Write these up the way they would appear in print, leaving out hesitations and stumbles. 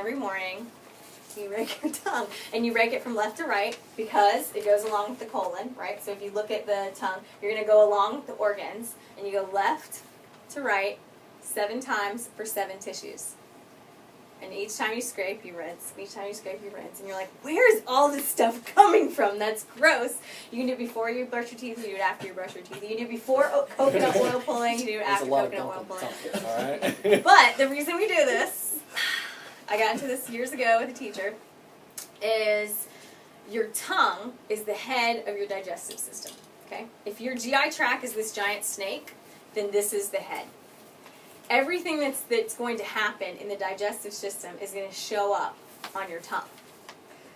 every morning, you rake your tongue. And you rake it from left to right because it goes along with the colon, right? So if you look at the tongue, you're going to go along with the organs, and you go left to right 7 times for 7 tissues. And each time you scrape, you rinse. Each time you scrape, you rinse. And you're like, where's all this stuff coming from? That's gross. You can do it before you brush your teeth. You do it after you brush your teeth. You can do it before coconut oil pulling. You do it after coconut oil pulling. All right. But the reason we do this, I got into this years ago with a teacher, is your tongue is the head of your digestive system. Okay? If your GI tract is this giant snake, then this is the head. Everything that's going to happen in the digestive system is going to show up on your tongue.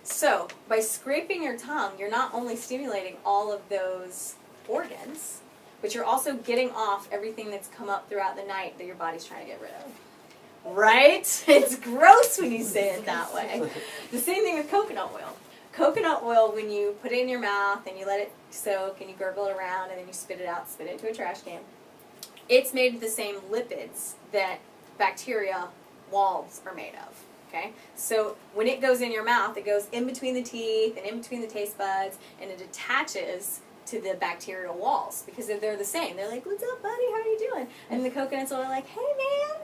So, by scraping your tongue, you're not only stimulating all of those organs, but you're also getting off everything that's come up throughout the night that your body's trying to get rid of. Right? It's gross when you say it that way. The same thing with coconut oil. Coconut oil, when you put it in your mouth and you let it soak and you gurgle it around and then you spit it out, spit it into a trash can, it's made of the same lipids that bacteria walls are made of, okay? So when it goes in your mouth, it goes in between the teeth and in between the taste buds, and it attaches to the bacterial walls because they're the same. They're like, what's up, buddy? How are you doing? And the coconuts are like, hey, man,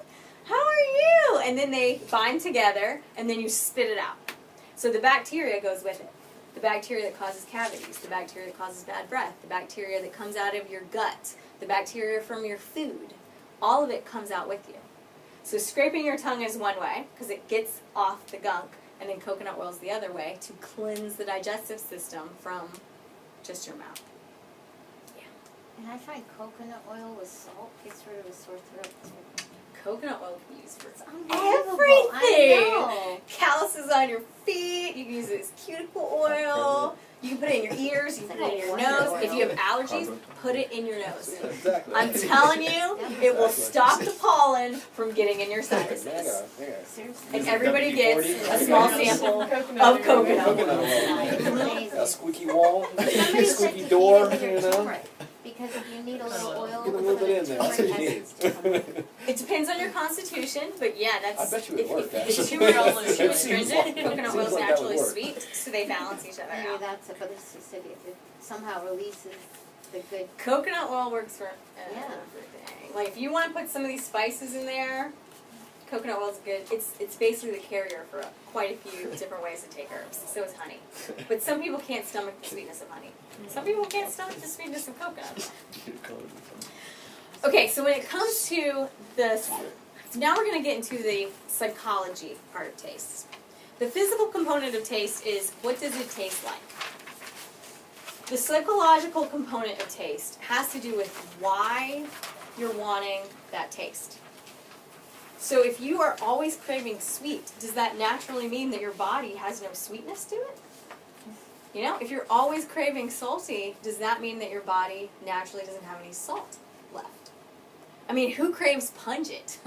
how are you? And then they bind together, and then you spit it out. So the bacteria goes with it. The bacteria that causes cavities, the bacteria that causes bad breath, the bacteria that comes out of your gut, the bacteria from your food, all of it comes out with you. So scraping your tongue is one way, because it gets off the gunk, and then coconut oil is the other way to cleanse the digestive system from just your mouth. Yeah. And I find coconut oil with salt gets rid of a sore throat too. Coconut oil can be used for Unbelievable. everything. I know. Calluses on your feet. You can use it as cuticle oil. You can put it in your ears. You can put it in your nose. If you have allergies, put it in your nose. Exactly. I'm telling you, it will stop the pollen from getting in your sinuses. Seriously. And everybody gets a small sample of coconut oil. A squeaky wall, Somebody said squeaky to door, feed it with you your know. turmeric, because if you need a little oil, Get a little bit in there. That's what you need. It depends on your constitution, but yeah, that's. I bet you it worked, If actually. the two are all It too seems astringent, like- coconut seems oil is like that naturally would work. sweet, so they balance each other maybe out. that's it, but it's just that it somehow releases the good. Coconut oil works for Yeah. everything. Like if you want to put some of these spices in there, coconut oil is good. It's basically the carrier for quite a few different ways to take herbs. So is honey. But some people can't stomach the sweetness of honey. Some people can't stomach the sweetness of coconut. Okay, so when it comes to now we're going to get into the psychology part of taste. The physical component of taste is, what does it taste like? The psychological component of taste has to do with why you're wanting that taste. So if you are always craving sweet, does that naturally mean that your body has no sweetness to it? You know, if you're always craving salty, does that mean that your body naturally doesn't have any salt left? I mean, who craves pungent?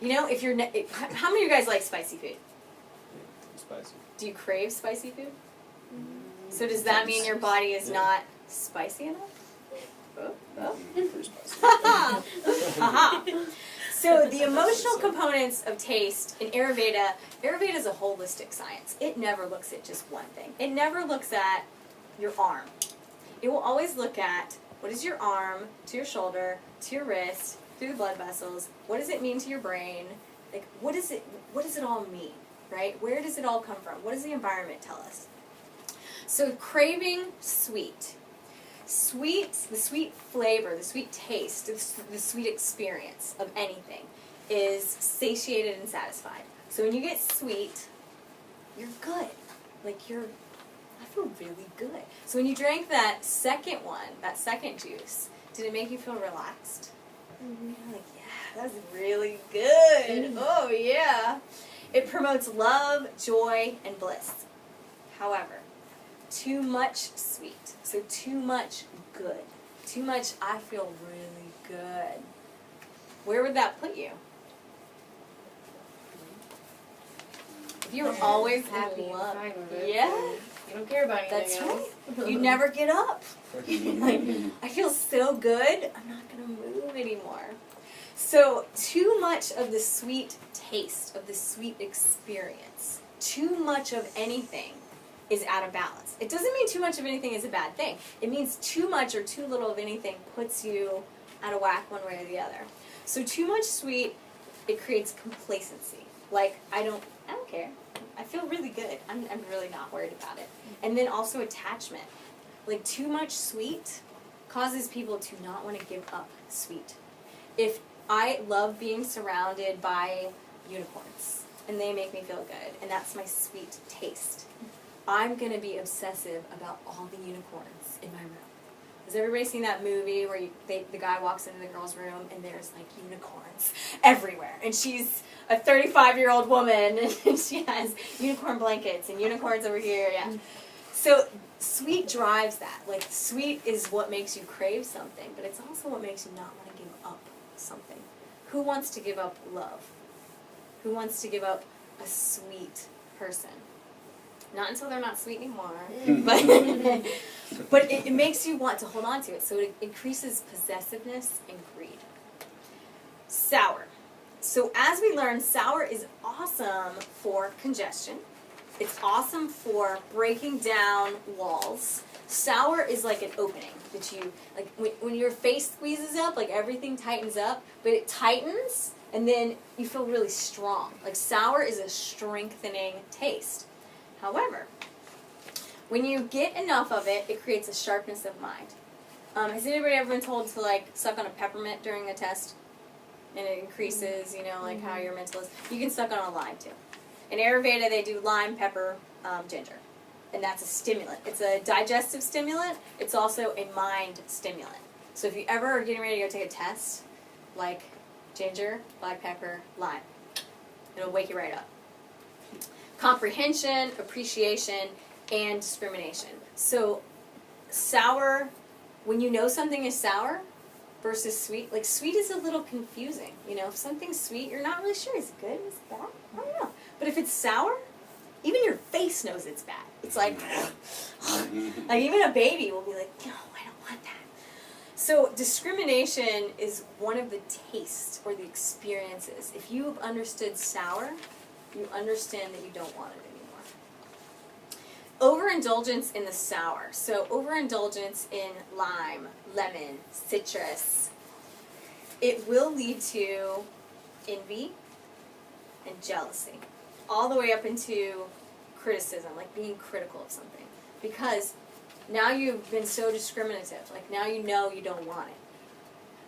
You know, if you're, how many of you guys like spicy food? Spicy. Do you crave spicy food? So does that mean your body is not spicy enough? Oh, oh. Pretty spicy. Aha. So the emotional components of taste in Ayurveda is a holistic science. It never looks at just one thing. It never looks at your arm. It will always look at, what is your arm to your shoulder, to your wrist, through the blood vessels? What does it mean to your brain? Like, what does it all mean, right? Where does it all come from? What does the environment tell us? So craving sweet. The sweet flavor, the sweet taste, the sweet experience of anything is satiated and satisfied. So when you get sweet, you're good. Like I feel really good. So when you drank that second juice, did it make you feel relaxed? You're like, yeah, that's really good. Oh yeah. It promotes love, joy, and bliss. However, too much sweet, so too much good, too much I feel really good. Where would that put you? If you were always happy in love, inside of it. yeah, You don't care about anything that's else. right. You never get up. Like, I feel so good, I'm not going to move anymore. So too much of the sweet taste, of the sweet experience, too much of anything is out of balance. It doesn't mean too much of anything is a bad thing. It means too much or too little of anything puts you out of whack one way or the other. So too much sweet, it creates complacency. Like, I don't care. I feel really good. I'm really not worried about it. And then also attachment. Like, too much sweet causes people to not want to give up sweet. If I love being surrounded by unicorns, and they make me feel good, and that's my sweet taste, I'm going to be obsessive about all the unicorns in my room. Has everybody seen that movie where the guy walks into the girl's room and there's like unicorns everywhere? And she's a 35-year-old woman and she has unicorn blankets and unicorns over here. Yeah. So sweet drives that. Like, sweet is what makes you crave something, but it's also what makes you not want to give up something. Who wants to give up love? Who wants to give up a sweet person? Not until they're not sweet anymore, but it makes you want to hold on to it, so it increases possessiveness and greed. Sour. So as we learned, sour is awesome for congestion. It's awesome for breaking down walls. Sour is like an opening that you, like when your face squeezes up, like everything tightens up, but it tightens and then you feel really strong. Like, sour is a strengthening taste. However, when you get enough of it, it creates a sharpness of mind. Has anybody ever been told to, like, suck on a peppermint during a test? And it increases, you know, like how your mental is. You can suck on a lime, too. In Ayurveda, they do lime, pepper, ginger. And that's a stimulant. It's a digestive stimulant. It's also a mind stimulant. So if you ever are getting ready to go take a test, like ginger, black pepper, lime, it'll wake you right up. Comprehension, appreciation, and discrimination. So sour, when you know something is sour versus sweet, like sweet is a little confusing. You know, if something's sweet, you're not really sure, is it good, is it bad? I don't know. But if it's sour, even your face knows it's bad. It's like, like even a baby will be like, no, I don't want that. So discrimination is one of the tastes or the experiences. If you've understood sour, you understand that you don't want it anymore. Overindulgence in the sour. So overindulgence in lime, lemon, citrus. It will lead to envy and jealousy. All the way up into criticism, like being critical of something. Because now you've been so discriminative. Like, now you know you don't want it.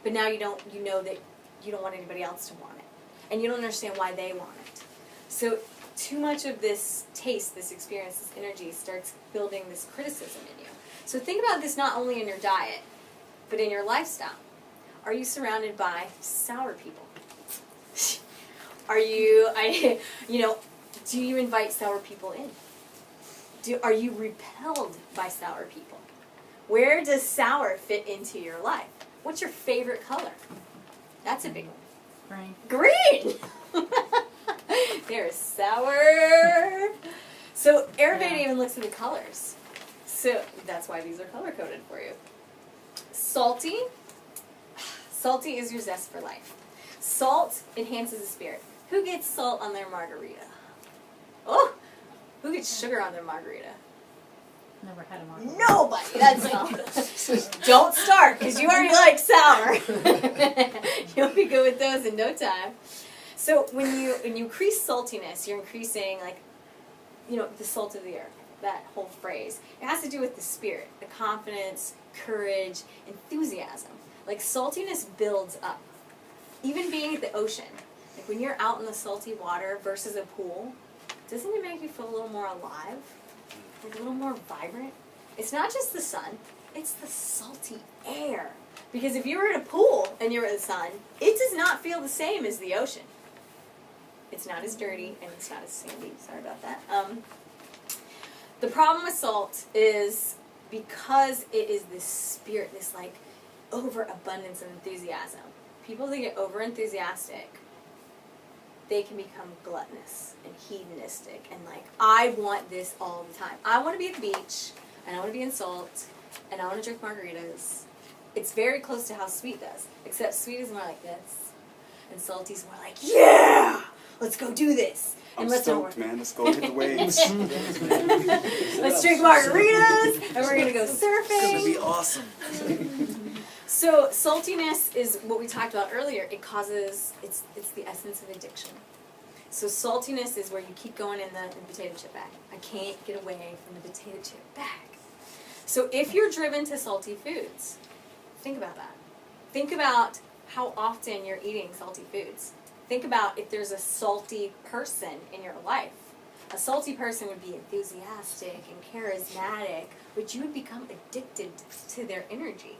But now you know that you don't want anybody else to want it. And you don't understand why they want it. So too much of this taste, this experience, this energy starts building this criticism in you. So think about this not only in your diet, but in your lifestyle. Are you surrounded by sour people? Are you, do you invite sour people in? Are you repelled by sour people? Where does sour fit into your life? What's your favorite color? That's a big one. Green! There's sour. So Ayurveda even looks at the colors. So that's why these are color-coded for you. Salty. Salty is your zest for life. Salt enhances the spirit. Who gets salt on their margarita? Oh! Who gets sugar on their margarita? Never had a margarita. Nobody! That's don't start, because you already like sour. You'll be good with those in no time. So when you increase saltiness, you're increasing, like, the salt of the earth, that whole phrase. It has to do with the spirit, the confidence, courage, enthusiasm. Like, saltiness builds up. Even being at the ocean, like when you're out in the salty water versus a pool, doesn't it make you feel a little more alive? Like a little more vibrant? It's not just the sun, it's the salty air. Because if you were at a pool and you're in the sun, it does not feel the same as the ocean. It's not as dirty and it's not as sandy. Sorry about that. The problem with salt is because it is this spirit, this like overabundance of enthusiasm. People that get over-enthusiastic, they can become gluttonous and hedonistic and like, I want this all the time. I want to be at the beach, and I want to be in salt, and I want to drink margaritas. It's very close to how sweet does, except sweet is more like this. And salty's more like, yeah, let's go do this. I'm And let's stoked, man. Let's go hit the waves. let's drink margaritas, and we're gonna go It's gonna be surfing. awesome. So saltiness is what we talked about earlier. It causes, it's the essence of addiction. So saltiness is where you keep going in the potato chip bag. I can't get away from the potato chip bag. So if you're driven to salty foods, think about that. Think about how often you're eating salty foods. Think about if there's a salty person in your life. A salty person would be enthusiastic and charismatic, but you would become addicted to their energy.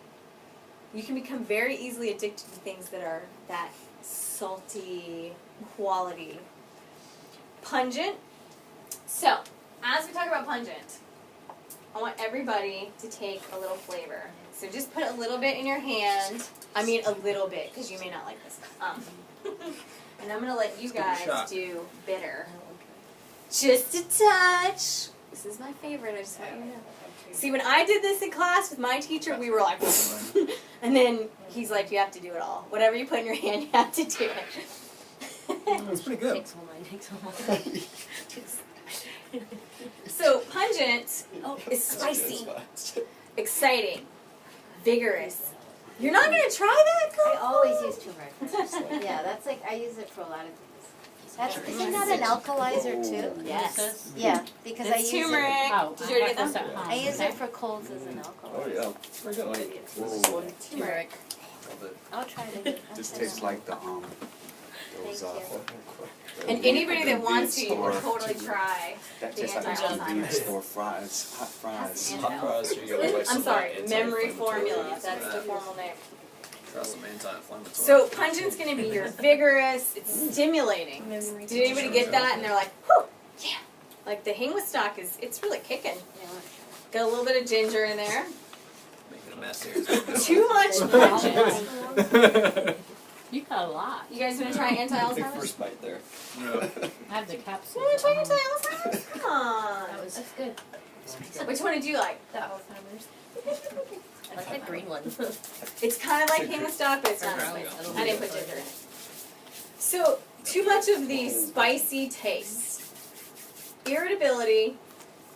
You can become very easily addicted to things that are that salty quality. Pungent. So, as we talk about pungent, I want everybody to take a little flavor. So just put a little bit in your hand. I mean a little bit, because you may not like this. And I'm going to let you guys do bitter. Just a touch. This is my favorite, I just want you to know. See, when I did this in class with my teacher, we were like, and then he's like, you have to do it all. Whatever you put in your hand, you have to do it. That's pretty good. Takes all mine. So, pungent is spicy, exciting, vigorous. You're not going to try that, I girl? always use turmeric. Yeah, that's like, I use it for a lot of things. That's, isn't that an alkalizer too? Yes. Yeah, because I It's use turmeric. it. Oh, Did you already get them? I use it for colds as an Oh alkalizer. yeah. Very good. Turmeric. Love it. I'll try it. This tastes like the those Thank And anybody that wants to, you Store. can totally try. that The tastes like the anti-Alzheimer's. convenience store fries, hot fries. That's Hot fries, you gotta like I'm some sorry, anti-inflammatory memory formula. and That's the that. formal name. Try some anti-inflammatory. So pungent's going to be your vigorous, it's stimulating. Did anybody get that? And they're like, whew, yeah. Like the Hingwastock it's really kicking. Got a little bit of ginger in there. Making a mess here. Too much pungent. You got a lot. You guys want to try Big anti-Alzheimer's? first bite there. I have the You capsule. want to try anti-Alzheimer's? Come on. That's good. Which one did you like? The Alzheimer's. I like the green one. It's kind of like Hingwastock, but it's not as spicy. I didn't put ginger in it. So, too much of these spicy tastes. Irritability,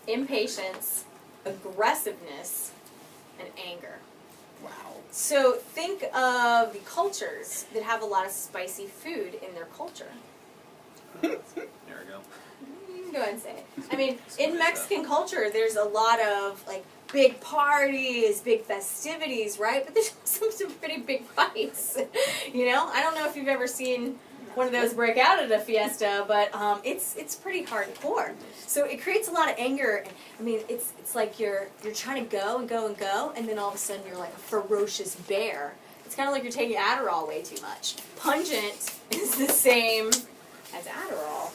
impatience, aggressiveness, and anger. Wow. So think of the cultures that have a lot of spicy food in their culture. There we go. You can go ahead and say it. I mean, in Mexican culture, there's a lot of like big parties, big festivities, right? But there's also some pretty big fights. You know, I don't know if you've ever seen one of those break out at a fiesta, but it's pretty hardcore. So it creates a lot of anger. And, I mean, it's like you're trying to go and go and go, and then all of a sudden you're like a ferocious bear. It's kind of like you're taking Adderall way too much. Pungent is the same as Adderall.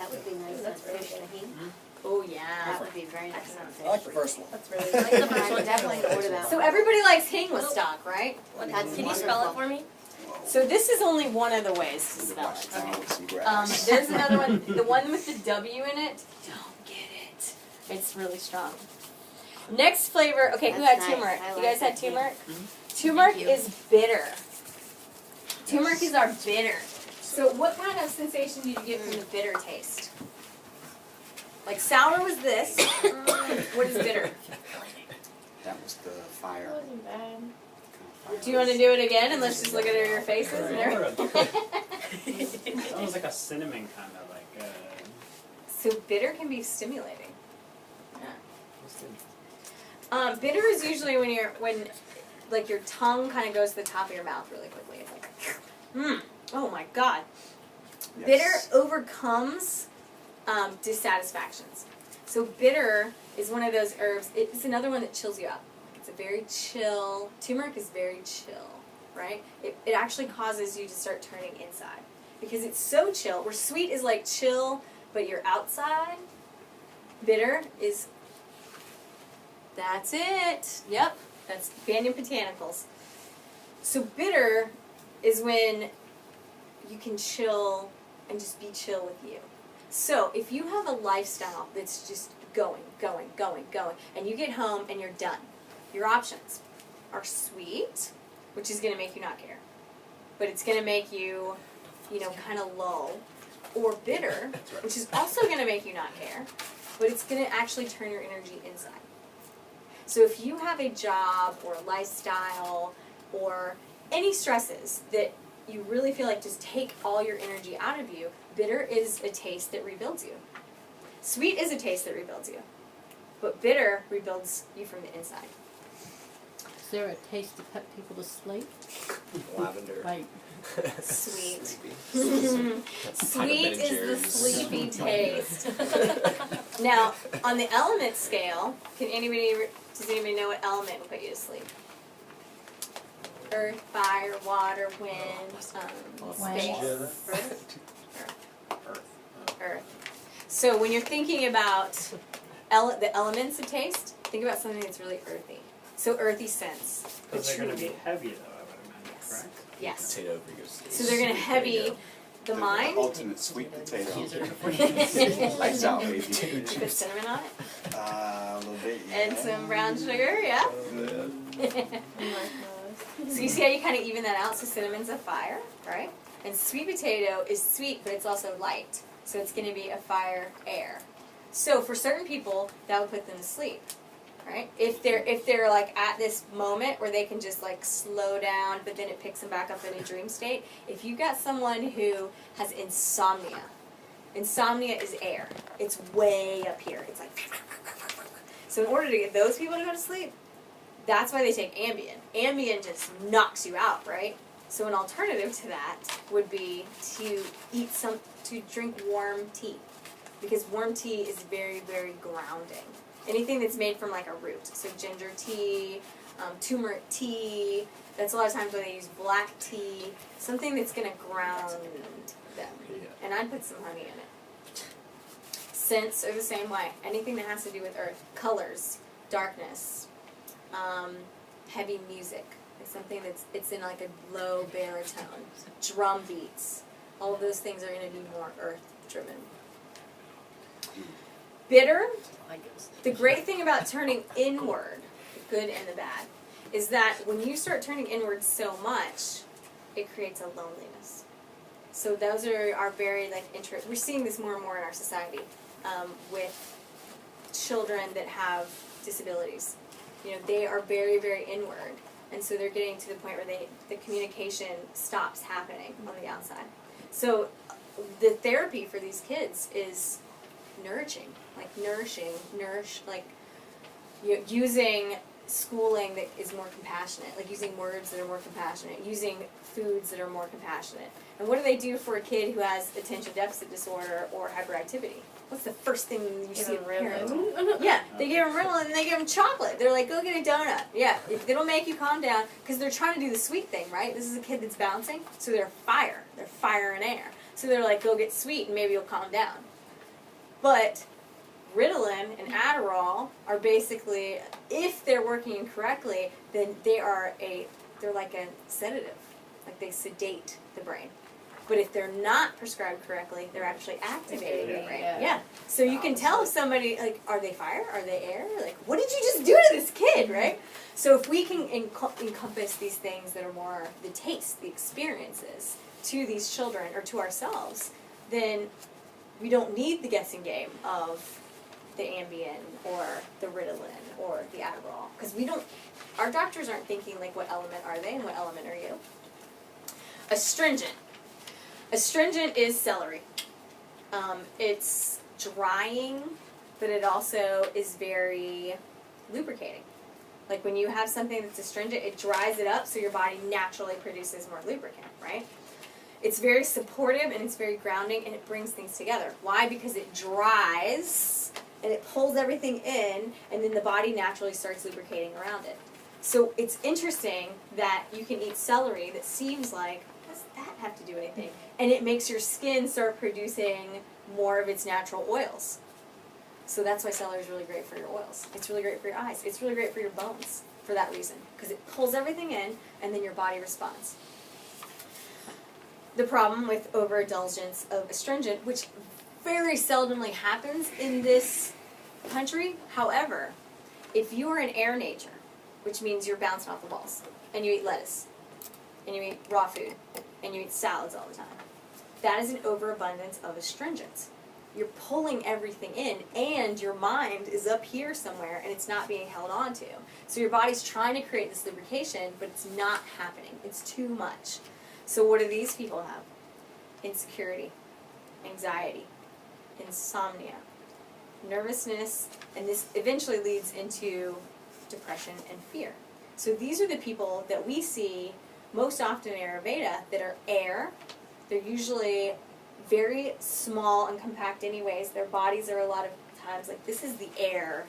That would be nice on fish tahini. Oh yeah. That would be very nice on fish. I like the first one. That's really, I like the first one. Definitely order that So one. everybody likes Hingwastock, right? That's Can you spell it for me? So this is only one of the ways to Need to spell wash it. it down with some grass. There's another one, the one with the W in it. Don't get it. It's really strong. Next flavor, okay, who That's had nice. turmeric? I You like guys had that too. turmeric? Thank Turmeric you. is bitter. Turmeric is our bitter. So what kind of sensation do you get from the bitter taste? Like sour was this. What is bitter? That was the fire. It wasn't bad. Do you want to do it again and let's just look at your faces? And It's almost like a cinnamon kind of like. So bitter can be stimulating. Yeah. Bitter is usually when like your tongue kind of goes to the top of your mouth really quickly. It's like, oh my god. Yes. Bitter overcomes dissatisfactions. So bitter is one of those herbs. It's another one that chills you out. It's a very chill. Turmeric is very chill, right? It actually causes you to start turning inside because it's so chill. Where sweet is like chill, but you're outside. Bitter is. That's it. Yep. That's Banyan botanicals. So bitter is when you can chill and just be chill with you. So if you have a lifestyle that's just going, and you get home and you're done, your options are sweet, which is going to make you not care. But it's going to make you kind of lull, or bitter, which is also going to make you not care, but it's going to actually turn your energy inside. So if you have a job or a lifestyle or any stresses that you really feel like just take all your energy out of you, bitter is a taste that rebuilds you. Sweet is a taste that rebuilds you, but bitter rebuilds you from the inside. Is there a taste to put people to sleep? Lavender. Like, Sweet. Sleepy. Sweet is the Jerry's. sleepy taste. Now, on the element scale, does anybody know what element will put you to sleep? Earth, fire, water, wind, space. Earth. Earth. So when you're thinking about the elements of taste, think about something that's really earthy. So earthy scents. Because they're going to be patchouli. heavy, though, I would imagine, Yes. correct? Yes. Potato fingers. So they're going to heavy the mind. ultimate sweet potato. Put Lights out, baby. cinnamon on it. A little bit, yeah. And some brown sugar, yeah. So you see how you kind of even that out? So cinnamon's a fire, right? And sweet potato is sweet, but it's also light. So it's going to be a fire air. So for certain people, that would put them to sleep, right? If they're like at this moment where they can just like slow down, but then it picks them back up in a dream state. If you've got someone who has insomnia is air. It's way up here. It's like, so in order to get those people to go to sleep, that's why they take Ambien. Ambien just knocks you out, right? So an alternative to that would be to drink warm tea, because warm tea is very, very grounding. Anything that's made from like a root, so ginger tea, turmeric tea. That's a lot of times where they use black tea. Something that's going to ground them. And I'd put some honey in it. Scents are the same way. Anything that has to do with earth, colors, darkness, heavy music. Something it's in like a low baritone, drum beats. All of those things are going to be more earth-driven. Bitter, the great thing about turning inward, the good and the bad, is that when you start turning inward so much, it creates a loneliness. So those are very we're seeing this more and more in our society with children that have disabilities. They are very, very inward. And so they're getting to the point where the communication stops happening on the outside. So the therapy for these kids is using schooling that is more compassionate, like using words that are more compassionate, using foods that are more compassionate. And what do they do for a kid who has attention deficit disorder or hyperactivity? What's the first thing you see a parent? Yeah, they give them Ritalin and they give them chocolate. They're like, go get a donut. Yeah, it'll make you calm down, because they're trying to do the sweet thing, right? This is a kid that's bouncing, so they're fire and air. So they're like, go get sweet and maybe you'll calm down. But Ritalin and Adderall are basically, if they're working incorrectly, then they're like a sedative. Like they sedate the brain. But if they're not prescribed correctly, they're actually activating the brain. Yeah. So you can tell if somebody, like, are they fire? Are they air? Like, what did you just do to this kid, right? So if we can encompass these things that are more the taste, the experiences to these children or to ourselves, then we don't need the guessing game of the Ambien or the Ritalin or the Adderall. Because our doctors aren't thinking, like, what element are they and what element are you? Astringent. Astringent is celery. It's drying, but it also is very lubricating. Like when you have something that's astringent, it dries it up so your body naturally produces more lubricant, right? It's very supportive and it's very grounding and it brings things together. Why? Because it dries and it pulls everything in and then the body naturally starts lubricating around it. So it's interesting that you can eat celery that seems like, what does that have to do with anything? And it makes your skin start producing more of its natural oils. So that's why celery is really great for your oils. It's really great for your eyes. It's really great for your bones for that reason. Because it pulls everything in and then your body responds. The problem with overindulgence of astringent, which very seldomly happens in this country, however, if you are an air nature, which means you're bouncing off the walls, and you eat lettuce, and you eat raw food, and you eat salads all the time, that is an overabundance of astringents. You're pulling everything in, and your mind is up here somewhere, and it's not being held on to. So your body's trying to create this lubrication, but it's not happening. It's too much. So what do these people have? Insecurity, anxiety, insomnia, nervousness, and this eventually leads into depression and fear. So these are the people that we see most often in Ayurveda that are air. They're usually very small and compact anyways. Their bodies are a lot of times like, this is the air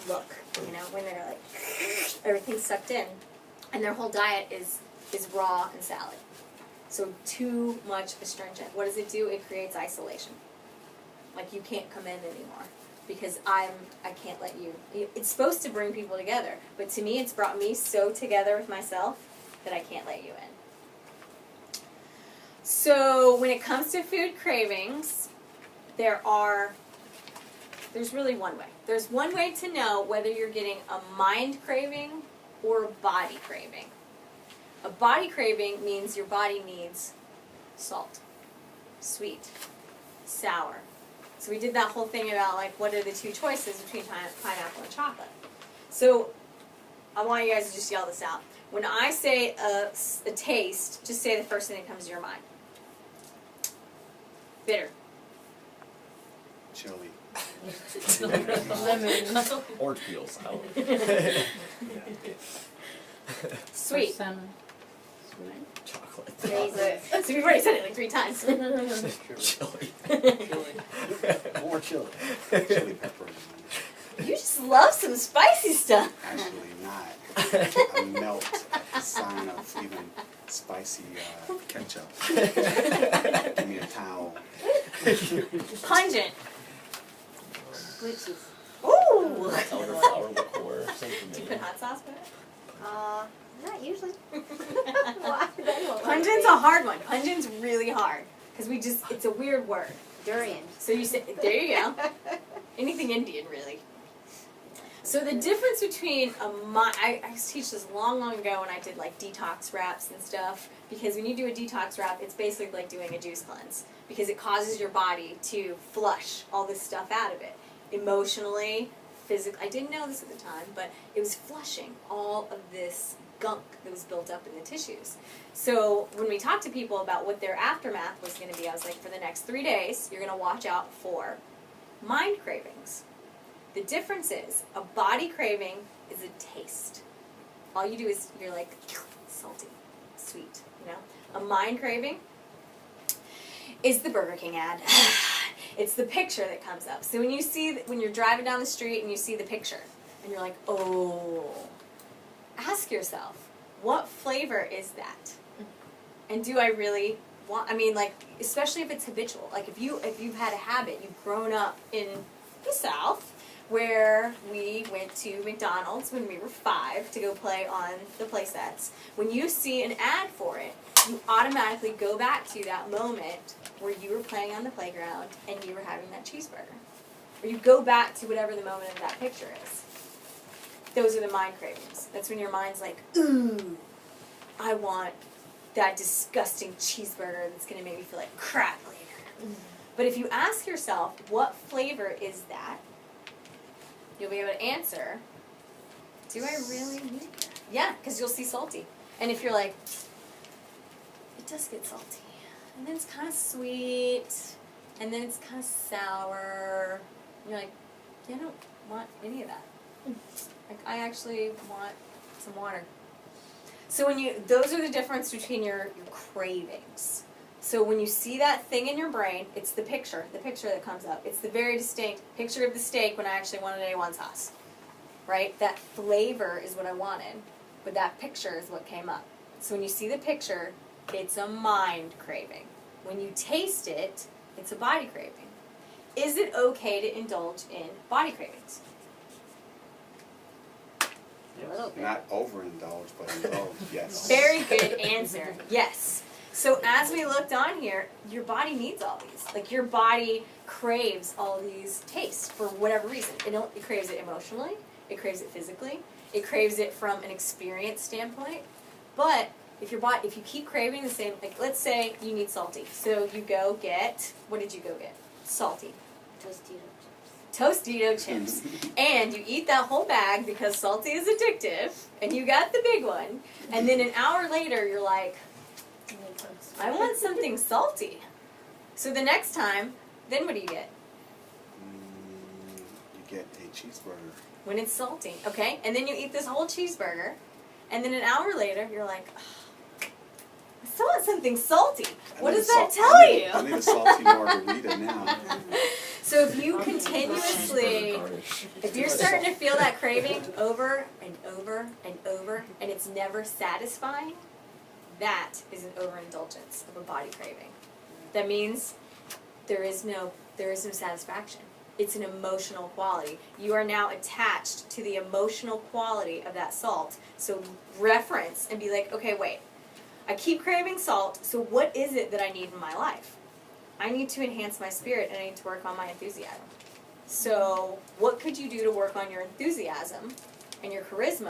look, you know, when they're like, everything's sucked in. And their whole diet is raw and salad. So too much astringent. What does it do? It creates isolation. Like, you can't come in anymore because I can't let you. It's supposed to bring people together, but to me it's brought me so together with myself that I can't let you in. So when it comes to food cravings, there's really one way. There's one way to know whether you're getting a mind craving or a body craving. A body craving means your body needs salt, sweet, sour. So we did that whole thing about, like, what are the two choices between pineapple and chocolate. So I want you guys to just yell this out. When I say a taste, just say the first thing that comes to your mind. Bitter. Chili. Lemon. Orange peels. Out. Sweet. Salmon. Chocolate. So we've already said it like 3 times. Chili. More chili. Chili pepper. You just love some spicy stuff. Actually not. I melt at the sign of even spicy ketchup. Give me a towel. Pungent. Blue cheese. Ooh! Elderflower liqueur. Same Do for you me. put hot sauce with it? Not usually. Why? Pungent's a hard one. Pungent's really hard. Because it's a weird word. Durian. So you say, there you go. Anything Indian, really. So the difference between I used to teach this long ago when I did like detox wraps and stuff, because when you do a detox wrap, it's basically like doing a juice cleanse, because it causes your body to flush all this stuff out of it. Emotionally, physically, I didn't know this at the time, but it was flushing all of this gunk that was built up in the tissues. So when we talked to people about what their aftermath was going to be, I was like, for the next 3 days, you're going to watch out for mind cravings. The difference is, a body craving is a taste. All you do is, you're like, salty, sweet, you know? A mind craving is the Burger King ad. It's the picture that comes up. So when you're driving down the street and you see the picture, and you're like, oh, ask yourself, what flavor is that? And do I really want, like, especially if it's habitual. Like, if you've had a habit, you've grown up in the South, where we went to McDonald's when we were 5 to go play on the play sets. When you see an ad for it, you automatically go back to that moment where you were playing on the playground and you were having that cheeseburger. Or you go back to whatever the moment of that picture is. Those are the mind cravings. That's when your mind's like, ooh, I want that disgusting cheeseburger that's going to make me feel like crap later. But if you ask yourself, what flavor is that? You'll be able to answer, do I really need that? Yeah, because you'll see salty. And if you're like, it does get salty. And then it's kind of sweet. And then it's kind of sour. And you're like, yeah, I don't want any of that. Like, I actually want some water. So those are the difference between your cravings. So when you see that thing in your brain, it's the picture that comes up. It's the very distinct picture of the steak when I actually wanted A1 sauce, right? That flavor is what I wanted, but that picture is what came up. So when you see the picture, it's a mind craving. When you taste it, it's a body craving. Is it okay to indulge in body cravings? A little bit. Not overindulge, but indulge, yes. Very good answer. Yes. So as we looked on here, your body needs all these. Like, your body craves all these tastes for whatever reason. It craves it emotionally. It craves it physically. It craves it from an experience standpoint. But if you keep craving the same, like let's say you need salty, so you go get, what did you go get? Salty. Tostito chips. And you eat that whole bag because salty is addictive, and you got the big one, and then an hour later you're like, I want something salty. So the next time, then what do you get? You get a cheeseburger. When it's salty, okay? And then you eat this whole cheeseburger, and then an hour later you're like, oh, I still want something salty. What does that tell you? I need a salty margarita now. So if you continuously, if you're starting to feel that craving over and over and over, and it's never satisfying, that is an overindulgence of a body craving. That means there is no satisfaction. It's an emotional quality. You are now attached to the emotional quality of that salt. So reference and be like, okay, wait. I keep craving salt, so what is it that I need in my life? I need to enhance my spirit, and I need to work on my enthusiasm. So what could you do to work on your enthusiasm and your charisma